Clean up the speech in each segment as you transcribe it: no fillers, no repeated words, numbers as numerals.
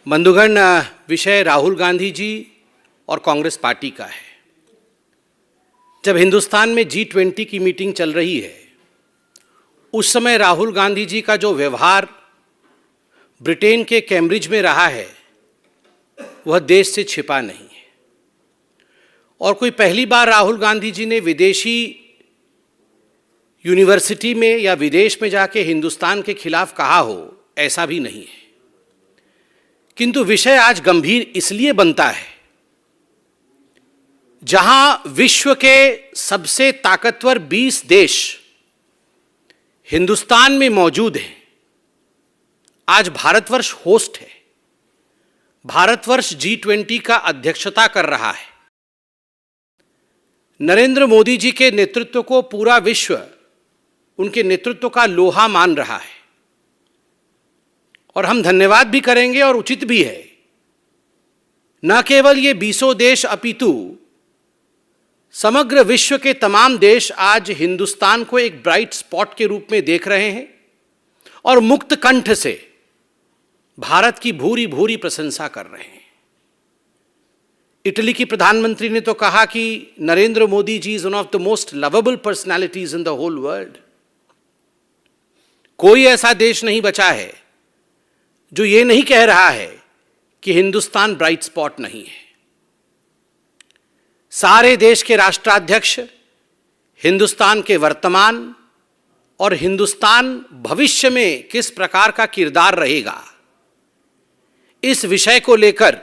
बंधुगण, विषय राहुल गांधी जी और कांग्रेस पार्टी का है। जब हिंदुस्तान में G20 की मीटिंग चल रही है, उस समय राहुल गांधी जी का जो व्यवहार ब्रिटेन के कैम्ब्रिज में रहा है, वह देश से छिपा नहीं है। और कोई पहली बार राहुल गांधी जी ने विदेशी यूनिवर्सिटी में या विदेश में जाके हिंदुस्तान के खिलाफ कहा हो, ऐसा भी नहीं है। किंतु विषय आज गंभीर इसलिए बनता है, जहां विश्व के सबसे ताकतवर 20 देश हिंदुस्तान में मौजूद हैं। आज भारतवर्ष होस्ट है। भारतवर्ष G20 का अध्यक्षता कर रहा है। नरेंद्र मोदी जी के नेतृत्व को पूरा विश्व उनके नेतृत्व का लोहा मान रहा है, और हम धन्यवाद भी करेंगे और उचित भी है। न केवल ये 20 देश अपितु समग्र विश्व के तमाम देश आज हिंदुस्तान को एक ब्राइट स्पॉट के रूप में देख रहे हैं और मुक्त कंठ से भारत की भूरी भूरी प्रशंसा कर रहे हैं। इटली की प्रधानमंत्री ने तो कहा कि Narendra Modi ji is one of the most lovable personalities in the whole world. कोई ऐसा देश नहीं बचा है जो ये नहीं कह रहा है कि हिंदुस्तान ब्राइट स्पॉट नहीं है। सारे देश के राष्ट्राध्यक्ष हिंदुस्तान के वर्तमान और हिंदुस्तान भविष्य में किस प्रकार का किरदार रहेगा, इस विषय को लेकर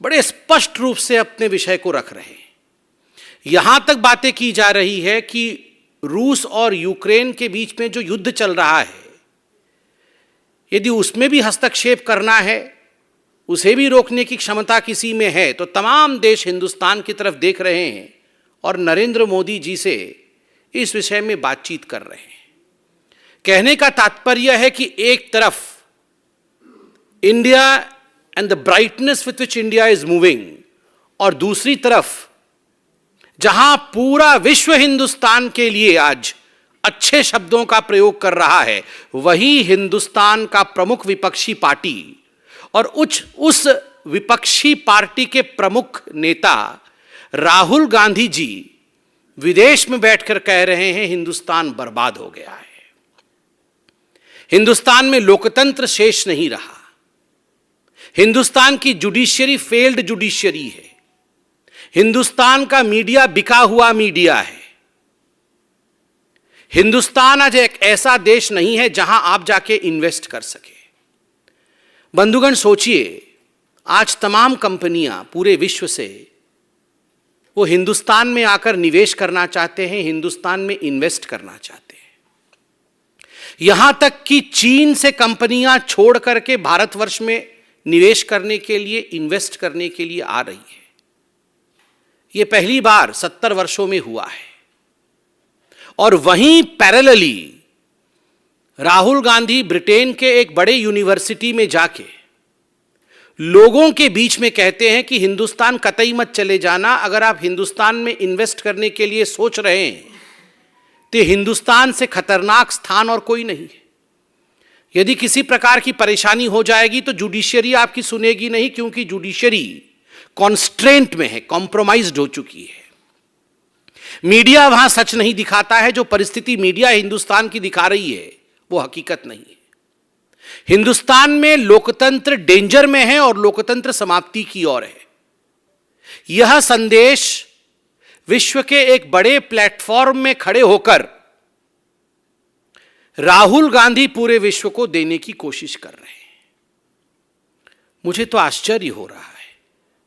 बड़े स्पष्ट रूप से अपने विषय को रख रहे हैं। यहां तक बातें की जा रही है कि रूस और यूक्रेन के बीच में जो युद्ध चल रहा है, यदि उसमें भी हस्तक्षेप करना है, उसे भी रोकने की क्षमता किसी में है, तो तमाम देश हिंदुस्तान की तरफ देख रहे हैं और नरेंद्र मोदी जी से इस विषय में बातचीत कर रहे हैं। कहने का तात्पर्य है कि एक तरफ India and the brightness with which India is moving, और दूसरी तरफ जहां पूरा विश्व हिंदुस्तान के लिए आज अच्छे शब्दों का प्रयोग कर रहा है, वही हिंदुस्तान का प्रमुख विपक्षी पार्टी और उस विपक्षी पार्टी के प्रमुख नेता राहुल गांधी जी विदेश में बैठकर कह रहे हैं हिंदुस्तान बर्बाद हो गया है, हिंदुस्तान में लोकतंत्र शेष नहीं रहा, हिंदुस्तान की जुडिशियरी फेल्ड जुडिशियरी है, हिंदुस्तान का मीडिया बिका हुआ मीडिया है, हिंदुस्तान आज एक ऐसा देश नहीं है जहां आप जाके इन्वेस्ट कर सके। बंधुगण, सोचिए, आज तमाम कंपनियां पूरे विश्व से वो हिंदुस्तान में आकर निवेश करना चाहते हैं, हिंदुस्तान में इन्वेस्ट करना चाहते हैं। यहां तक कि चीन से कंपनियां छोड़ करके भारतवर्ष में निवेश करने के लिए, इन्वेस्ट करने के लिए आ रही है। ये पहली बार 70 वर्षों में हुआ है। और वहीं पैरेलली राहुल गांधी ब्रिटेन के एक बड़े यूनिवर्सिटी में जाके लोगों के बीच में कहते हैं कि हिंदुस्तान कतई मत चले जाना, अगर आप हिंदुस्तान में इन्वेस्ट करने के लिए सोच रहे हैं तो हिंदुस्तान से खतरनाक स्थान और कोई नहीं है। यदि किसी प्रकार की परेशानी हो जाएगी तो जुडिशियरी आपकी सुनेगी नहीं, क्योंकि जुडिशियरी कॉन्स्ट्रेंट में है, कॉम्प्रोमाइज्ड हो चुकी है। मीडिया वहां सच नहीं दिखाता है। जो परिस्थिति मीडिया हिंदुस्तान की दिखा रही है वो हकीकत नहीं है। हिंदुस्तान में लोकतंत्र डेंजर में है और लोकतंत्र समाप्ति की ओर है। यह संदेश विश्व के एक बड़े प्लेटफॉर्म में खड़े होकर राहुल गांधी पूरे विश्व को देने की कोशिश कर रहे हैं। मुझे तो आश्चर्य हो रहा है।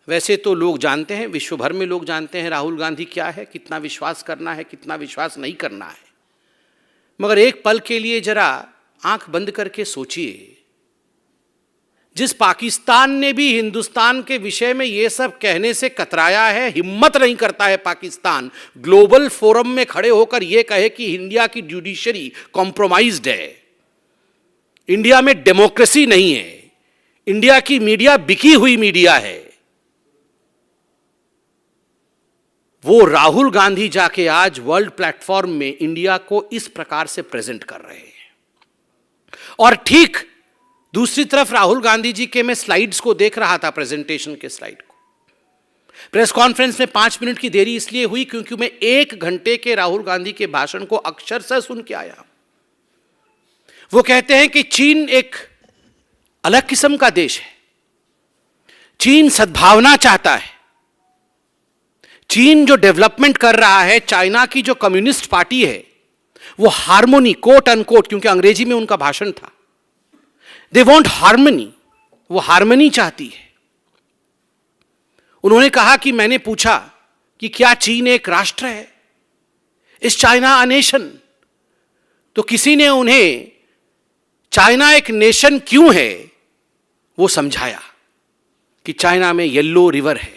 वैसे तो लोग जानते हैं, विश्व भर में लोग जानते हैं राहुल गांधी क्या है, कितना विश्वास करना है, कितना विश्वास नहीं करना है। मगर एक पल के लिए जरा आंख बंद करके सोचिए, जिस पाकिस्तान ने भी हिंदुस्तान के विषय में यह सब कहने से कतराया है, हिम्मत नहीं करता है पाकिस्तान ग्लोबल फोरम में खड़े होकर यह कहे कि इंडिया की जुडिशरी कॉम्प्रोमाइज्ड है, इंडिया में डेमोक्रेसी नहीं है, इंडिया की मीडिया बिकी हुई मीडिया है। वो राहुल गांधी जाके आज वर्ल्ड प्लेटफॉर्म में इंडिया को इस प्रकार से प्रेजेंट कर रहे हैं। और ठीक दूसरी तरफ राहुल गांधी जी के मैं स्लाइड्स को देख रहा था, प्रेजेंटेशन के स्लाइड को। प्रेस कॉन्फ्रेंस में 5 मिनट की देरी इसलिए हुई क्योंकि मैं 1 घंटे के राहुल गांधी के भाषण को अक्षरशः सुन के आया। वो कहते हैं कि चीन एक अलग किस्म का देश है, चीन सद्भावना चाहता है, चीन जो डेवलपमेंट कर रहा है, चाइना की जो कम्युनिस्ट पार्टी है वो हार्मोनी, कोट अनकोट, क्योंकि अंग्रेजी में उनका भाषण था, दे वॉन्ट हार्मनी, वो हार्मनी चाहती है। उन्होंने कहा कि मैंने पूछा कि क्या चीन एक राष्ट्र है, इस चाइना अ नेशन? तो किसी ने उन्हें चाइना एक नेशन क्यों है वो समझाया कि चाइना में येलो रिवर है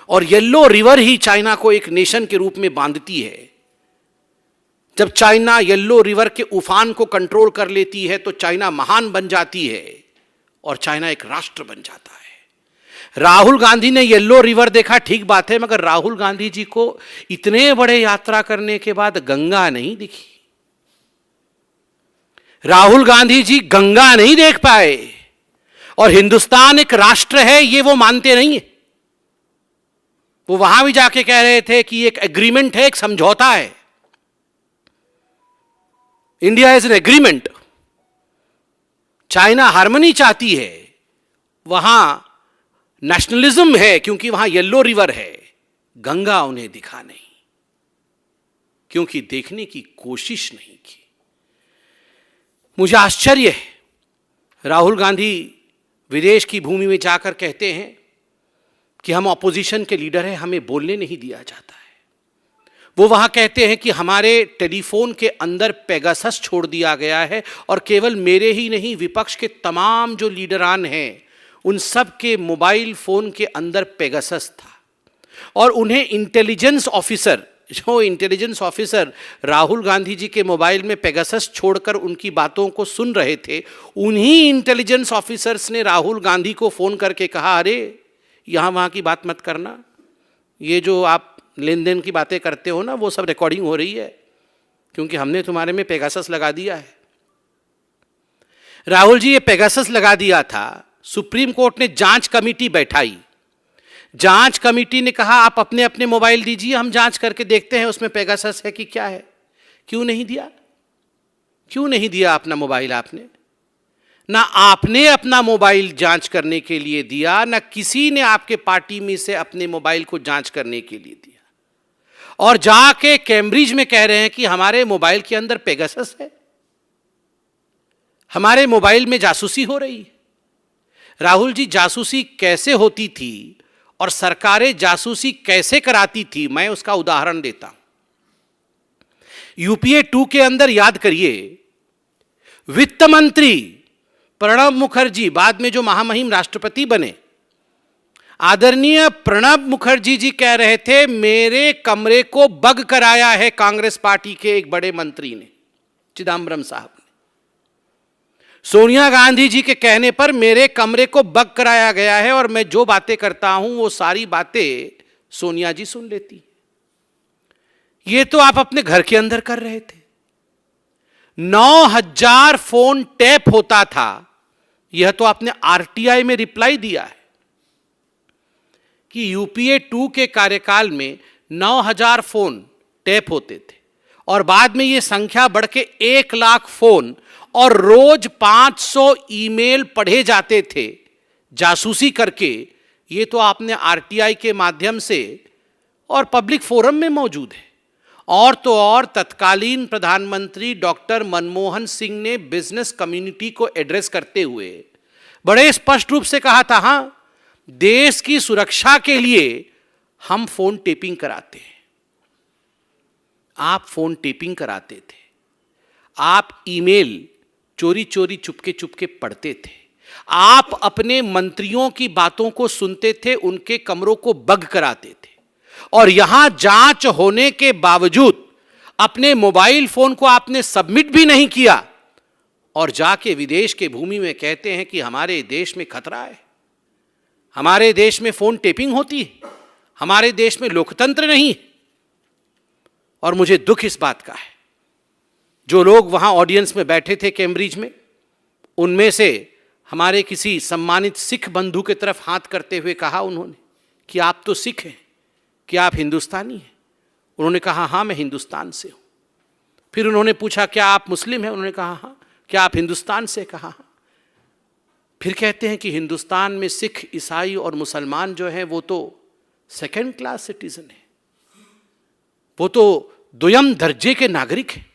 और येलो रिवर ही चाइना को एक नेशन के रूप में बांधती है। जब चाइना येलो रिवर के उफान को कंट्रोल कर लेती है तो चाइना महान बन जाती है और चाइना एक राष्ट्र बन जाता है। राहुल गांधी ने येलो रिवर देखा, ठीक बात है, मगर राहुल गांधी जी को इतने बड़े यात्रा करने के बाद गंगा नहीं दिखी। राहुल गांधी जी गंगा नहीं देख पाए और हिंदुस्तान एक राष्ट्र है ये वो मानते नहीं है। वो वहां भी जाके कह रहे थे कि एक एग्रीमेंट है, एक समझौता है, India is an agreement. China harmony चाहती है, वहां नेशनलिज्म है क्योंकि वहां येलो रिवर है। गंगा उन्हें दिखा नहीं क्योंकि देखने की कोशिश नहीं की। मुझे आश्चर्य है, राहुल गांधी विदेश की भूमि में जाकर कहते हैं कि हम ऑपोजिशन के लीडर हैं, हमें बोलने नहीं दिया जाता है। वो वहां कहते हैं कि हमारे टेलीफोन के अंदर पेगासस छोड़ दिया गया है और केवल मेरे ही नहीं, विपक्ष के तमाम जो लीडरान हैं उन सब के मोबाइल फोन के अंदर पेगासस था। और उन्हें इंटेलिजेंस ऑफिसर, जो इंटेलिजेंस ऑफिसर राहुल गांधी जी के मोबाइल में पेगासस छोड़कर उनकी बातों को सुन रहे थे, उन्हीं इंटेलिजेंस ऑफिसर्स ने राहुल गांधी को फोन करके कहा, अरे यहाँ वहाँ की बात मत करना, ये जो आप लेन देन की बातें करते हो ना वो सब रिकॉर्डिंग हो रही है क्योंकि हमने तुम्हारे में पेगासस लगा दिया है। राहुल जी, ये पेगासस लगा दिया था, सुप्रीम कोर्ट ने जांच कमेटी बैठाई। जांच कमेटी ने कहा आप अपने अपने मोबाइल दीजिए, हम जांच करके देखते हैं उसमें पेगासस है कि क्या है। क्यों नहीं दिया? क्यों नहीं दिया अपना मोबाइल? आपने ना आपने अपना मोबाइल जांच करने के लिए दिया, ना किसी ने आपके पार्टी में से अपने मोबाइल को जांच करने के लिए दिया, और जाके कैम्ब्रिज में कह रहे हैं कि हमारे मोबाइल के अंदर पेगासस है, हमारे मोबाइल में जासूसी हो रही है। राहुल जी, जासूसी कैसे होती थी और सरकारें जासूसी कैसे कराती थी, मैं उसका उदाहरण देता हूं। यूपीए 2 के अंदर याद करिए, वित्त मंत्री प्रणब मुखर्जी, बाद में जो महामहिम राष्ट्रपति बने, आदरणीय प्रणब मुखर्जी जी कह रहे थे मेरे कमरे को बग कराया है कांग्रेस पार्टी के एक बड़े मंत्री ने, चिदम्बरम साहब ने। सोनिया गांधी जी के कहने पर मेरे कमरे को बग कराया गया है और मैं जो बातें करता हूं वो सारी बातें सोनिया जी सुन लेती। ये तो आप अपने घर के अंदर कर रहे थे। 9000 फोन टैप होता था, यह तो आपने आरटीआई में रिप्लाई दिया है कि यूपीए 2 के कार्यकाल में 9000 फोन टैप होते थे और बाद में यह संख्या बढ़ के 1 लाख फोन और रोज 500 ईमेल पढ़े जाते थे जासूसी करके। ये तो आपने आरटीआई के माध्यम से और पब्लिक फोरम में मौजूद है। और तो और तत्कालीन प्रधानमंत्री डॉक्टर मनमोहन सिंह ने बिजनेस कम्युनिटी को एड्रेस करते हुए बड़े स्पष्ट रूप से कहा था, हां, देश की सुरक्षा के लिए हम फोन टेपिंग कराते हैं। आप फोन टेपिंग कराते थे, आप ईमेल चोरी चोरी चुपके चुपके पढ़ते थे, आप अपने मंत्रियों की बातों को सुनते थे, उनके कमरों को बग कराते थे, और यहां जांच होने के बावजूद अपने मोबाइल फोन को आपने सबमिट भी नहीं किया और जाके विदेश के भूमि में कहते हैं कि हमारे देश में खतरा है, हमारे देश में फोन टेपिंग होती है, हमारे देश में लोकतंत्र नहीं है। और मुझे दुख इस बात का है, जो लोग वहां ऑडियंस में बैठे थे कैम्ब्रिज में, उनमें से हमारे किसी सम्मानित सिख बंधु की तरफ हाथ करते हुए कहा उन्होंने कि आप तो सिख हैं, क्या आप हिंदुस्तानी हैं? उन्होंने कहा हाँ मैं हिंदुस्तान से हूँ। फिर उन्होंने पूछा क्या आप मुस्लिम हैं? उन्होंने कहा हाँ। क्या आप हिंदुस्तान से? कहा हाँ। फिर कहते हैं कि हिंदुस्तान में सिख, ईसाई और मुसलमान जो हैं वो तो सेकंड क्लास सिटीजन है, वो तो द्वितीय दर्जे के नागरिक हैं।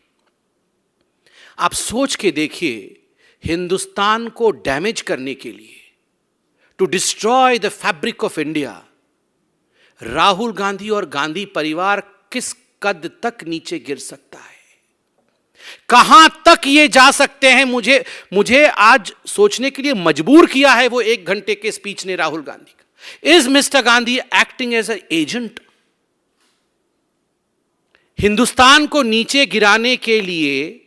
आप सोच के देखिए, हिंदुस्तान को डैमेज करने के लिए, to destroy the fabric of India, Rahul Gandhi और गांधी परिवार किस कद तक नीचे गिर सकता है, कहां तक ये जा सकते हैं। मुझे आज सोचने के लिए मजबूर किया है वो 1 घंटे के स्पीच ने राहुल गांधी का। Is mister Gandhi acting as a agent? Hindustan को नीचे गिराने के लिए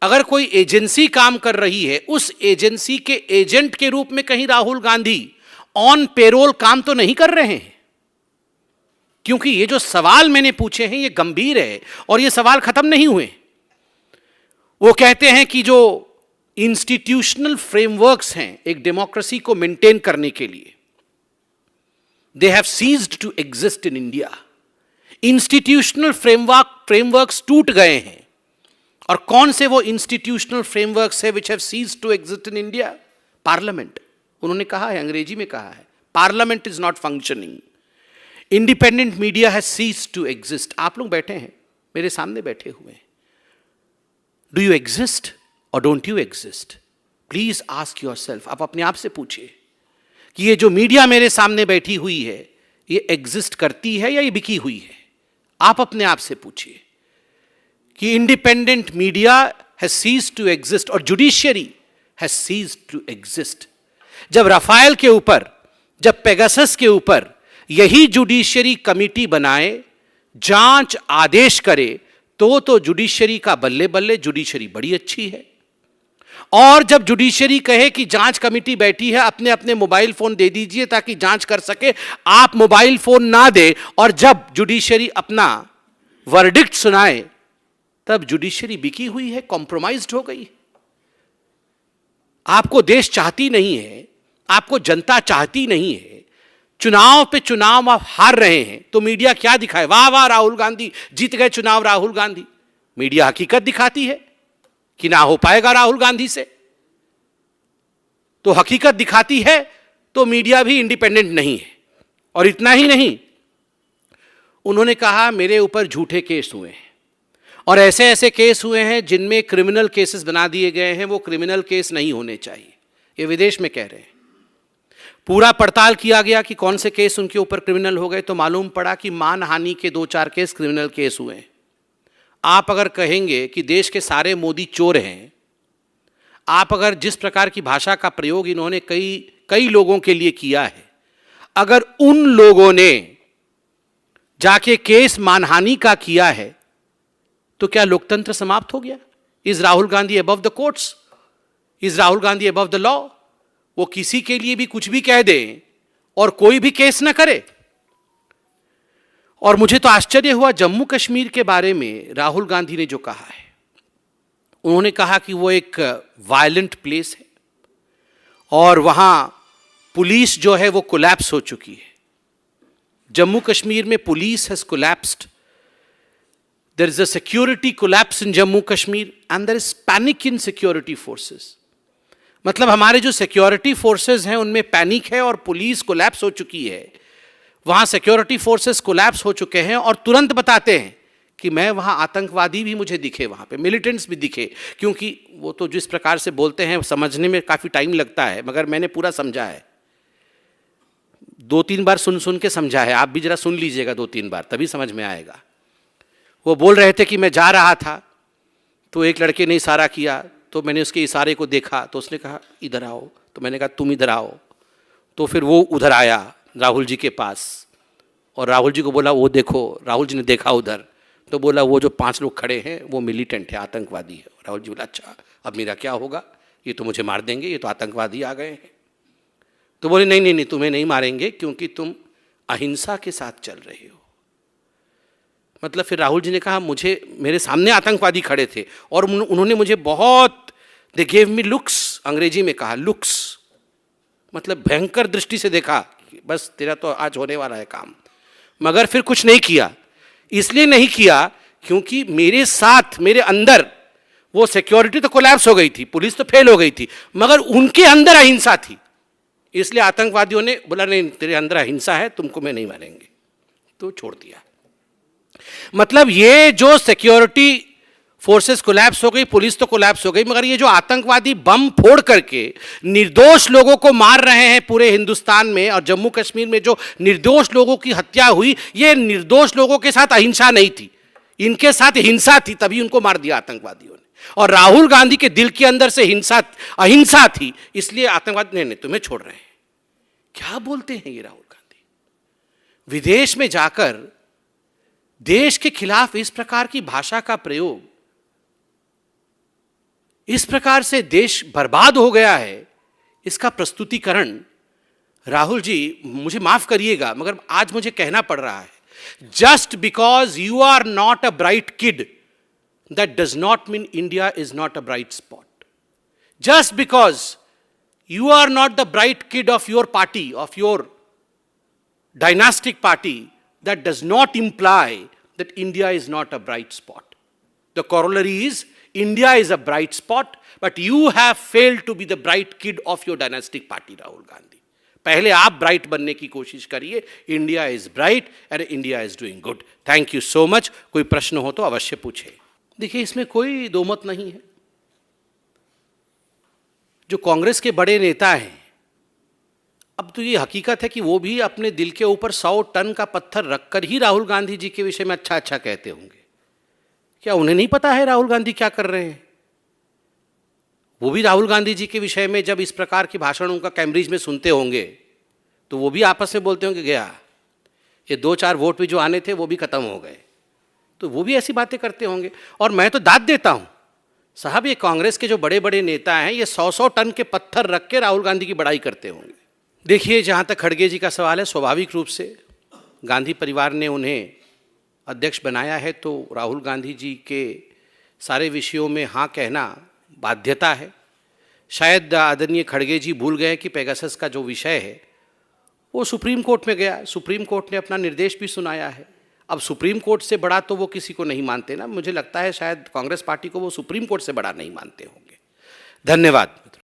अगर कोई एजेंसी काम कर रही है, उस एजेंसी के एजेंट के रूप में कहीं राहुल गांधी ऑन पेरोल काम तो नहीं कर रहे हैं? क्योंकि ये जो सवाल मैंने पूछे हैं ये गंभीर है और ये सवाल खत्म नहीं हुए। वो कहते हैं कि जो इंस्टीट्यूशनल फ्रेमवर्क्स हैं एक डेमोक्रेसी को मेंटेन करने के लिए, they have ceased to exist in India. Institutional frameworks टूट गए हैं। और कौन से वो इंस्टीट्यूशनल फ्रेमवर्क्स है which have ceased to exist in India? Parliament. उन्होंने कहा है, अंग्रेजी में कहा है, parliament is not functioning. Independent media has ceased to exist. आप लोग बैठे हैं, मेरे सामने बैठे हुए हैं। डू यू एग्जिस्ट और don't you exist? Please ask yourself. आप अपने आप से पूछिए कि ये जो मीडिया मेरे सामने बैठी हुई है ये एग्जिस्ट करती है या ये बिकी हुई है? आप अपने आप से पूछिए कि independent media has ceased to exist और judiciary has ceased to exist. जब राफेल के ऊपर, जब पेगासस के ऊपर यही जुडिशियरी कमिटी बनाए, जांच आदेश करे, तो जुडिशियरी का बल्ले बल्ले, जुडिशियरी बड़ी अच्छी है। और जब जुडिशियरी कहे कि जांच कमेटी बैठी है, अपने अपने मोबाइल फोन दे दीजिए ताकि जांच कर सके, आप मोबाइल फोन ना दे, और जब जुडिशियरी अपना वर्डिक्ट सुनाए तब जुडिशियरी बिकी हुई है, कॉम्प्रोमाइज्ड हो गई। आपको देश चाहती नहीं है, आपको जनता चाहती नहीं है, चुनाव पे चुनाव आप हार रहे हैं, तो मीडिया क्या दिखाए? वाह वाह राहुल गांधी जीत गए चुनाव, राहुल गांधी। मीडिया हकीकत दिखाती है कि ना हो पाएगा राहुल गांधी से। तो हकीकत दिखाती है तो मीडिया भी इंडिपेंडेंट नहीं है। और इतना ही नहीं, उन्होंने कहा मेरे ऊपर झूठे केस हुए हैं और ऐसे ऐसे केस हुए हैं जिनमें क्रिमिनल केसेस बना दिए गए हैं, वो क्रिमिनल केस नहीं होने चाहिए। ये विदेश में कह रहे हैं। पूरा पड़ताल किया गया कि कौन से केस उनके ऊपर क्रिमिनल हो गए, तो मालूम पड़ा कि मानहानि के 2-4 केस क्रिमिनल केस हुए हैं। आप अगर कहेंगे कि देश के सारे मोदी चोर हैं, आप अगर जिस प्रकार की भाषा का प्रयोग इन्होंने कई लोगों के लिए किया है, अगर उन लोगों ने जाके केस मानहानि का किया है तो क्या लोकतंत्र समाप्त हो गया? Is Rahul Gandhi above the courts? Is Rahul Gandhi above the law? वो किसी के लिए भी कुछ भी कह दें और कोई भी केस ना करे। और मुझे तो आश्चर्य हुआ जम्मू कश्मीर के बारे में राहुल गांधी ने जो कहा है। उन्होंने कहा कि वो एक वायलेंट प्लेस है और वहां पुलिस जो है वो कोलैप्स हो चुकी है। जम्मू कश्मीर में police has collapsed. There is a security collapse in Jammu Kashmir and there is panic in security forces. मतलब हमारे जो सिक्योरिटी फोर्सेस हैं उनमें पैनिक है और पुलिस कोलैप्स हो चुकी है। वहां सिक्योरिटी फोर्सेस कोलैप्स हो चुके हैं और तुरंत बताते हैं कि मैं वहां आतंकवादी भी मुझे दिखे, वहां पे मिलिटेंट्स भी दिखे, क्योंकि वो तो जिस प्रकार से बोलते हैं समझने में काफी टाइम लगता है, मगर मैंने पूरा समझा है। 2-3 बार सुन के समझा है। आप भी जरा सुन लीजिएगा 2-3 बार, तभी समझ में आएगा। वो बोल रहे थे कि मैं जा रहा था तो एक लड़के ने इशारा किया, तो मैंने उसके इशारे को देखा, तो उसने कहा इधर आओ, तो मैंने कहा तुम इधर आओ, तो फिर वो उधर आया राहुल जी के पास और राहुल जी को बोला वो देखो। राहुल जी ने देखा उधर, तो बोला वो जो 5 लोग खड़े हैं वो मिलिटेंट है, आतंकवादी है। राहुल जी बोला अच्छा अब मेरा क्या होगा, ये तो मुझे मार देंगे, ये तो आतंकवादी आ गए हैं। तो बोले नहीं नहीं नहीं, तुम्हें नहीं मारेंगे क्योंकि तुम अहिंसा के साथ चल रहे हो। मतलब फिर राहुल जी ने कहा मुझे, मेरे सामने आतंकवादी खड़े थे और उन्होंने मुझे बहुत, दे गेव मी लुक्स अंग्रेजी में कहा, लुक्स, मतलब भयंकर दृष्टि से देखा कि बस तेरा तो आज होने वाला है काम, मगर फिर कुछ नहीं किया। इसलिए नहीं किया क्योंकि मेरे साथ, मेरे अंदर वो सिक्योरिटी तो कोलैप्स हो गई थी, पुलिस तो फेल हो गई थी, मगर उनके अंदर अहिंसा थी। इसलिए आतंकवादियों ने बोला नहीं, तेरे अंदर अहिंसा है, तुमको मैं नहीं मारेंगे, तो छोड़ दिया। मतलब ये जो सिक्योरिटी फोर्सेस कोलैप्स हो गई, पुलिस तो कोलैप्स हो गई, मगर ये जो आतंकवादी बम फोड़ करके निर्दोष लोगों को मार रहे हैं पूरे हिंदुस्तान में, और जम्मू कश्मीर में जो निर्दोष लोगों की हत्या हुई, ये निर्दोष लोगों के साथ अहिंसा नहीं थी, इनके साथ हिंसा थी, तभी उनको मार दिया आतंकवादियों ने। और राहुल गांधी के दिल के अंदर से हिंसा, अहिंसा थी, इसलिए आतंकवादी नहीं, तुम्हें छोड़ रहे हैं। क्या बोलते हैं ये राहुल गांधी? विदेश में जाकर देश के खिलाफ इस प्रकार की भाषा का प्रयोग, इस प्रकार से देश बर्बाद हो गया है, इसका प्रस्तुतिकरण राहुल जी, मुझे माफ करिएगा मगर आज मुझे कहना पड़ रहा है, just because you are not a bright kid, that does not mean India is not a bright spot. Just because you are not the bright kid of your party, of your dynastic party, that does not imply that India is not a bright spot. The corollary is India is a bright spot, but you have failed to be the bright kid of your dynastic party, Rahul Gandhi. पहले आप bright बनने की कोशिश करिए। India is bright and India is doing good. Thank you so much. कोई प्रश्न हो तो अवश्य पूछे। देखिए, इसमें कोई दो मत नहीं है। जो कांग्रेस के बड़े नेता हैं, अब तो ये हकीकत है कि वो भी अपने दिल के ऊपर 100 टन का पत्थर रखकर ही राहुल गांधी जी के विषय में अच्छा अच्छा कहते होंगे। क्या उन्हें नहीं पता है राहुल गांधी क्या कर रहे हैं? वो भी राहुल गांधी जी के विषय में जब इस प्रकार के भाषण उनका कैम्ब्रिज में सुनते होंगे तो वो भी आपस में बोलते होंगे, गया ये 2-4 वोट भी जो आने थे वो भी खत्म हो गए। तो वो भी ऐसी बातें करते होंगे। और मैं तो दाद देता हूं साहब, ये कांग्रेस के जो बड़े बड़े नेता हैं, ये 100-100 टन के पत्थर रख के राहुल गांधी की बड़ाई करते होंगे। देखिए, जहाँ तक खड़गे जी का सवाल है, स्वाभाविक रूप से गांधी परिवार ने उन्हें अध्यक्ष बनाया है, तो राहुल गांधी जी के सारे विषयों में हाँ कहना बाध्यता है। शायद आदरणीय खड़गे जी भूल गए कि पेगासस का जो विषय है वो सुप्रीम कोर्ट में गया। सुप्रीम कोर्ट ने अपना निर्देश भी सुनाया है। अब सुप्रीम कोर्ट से बड़ा तो वो किसी को नहीं मानते ना। मुझे लगता है शायद कांग्रेस पार्टी को वो सुप्रीम कोर्ट से बड़ा नहीं मानते होंगे। धन्यवाद।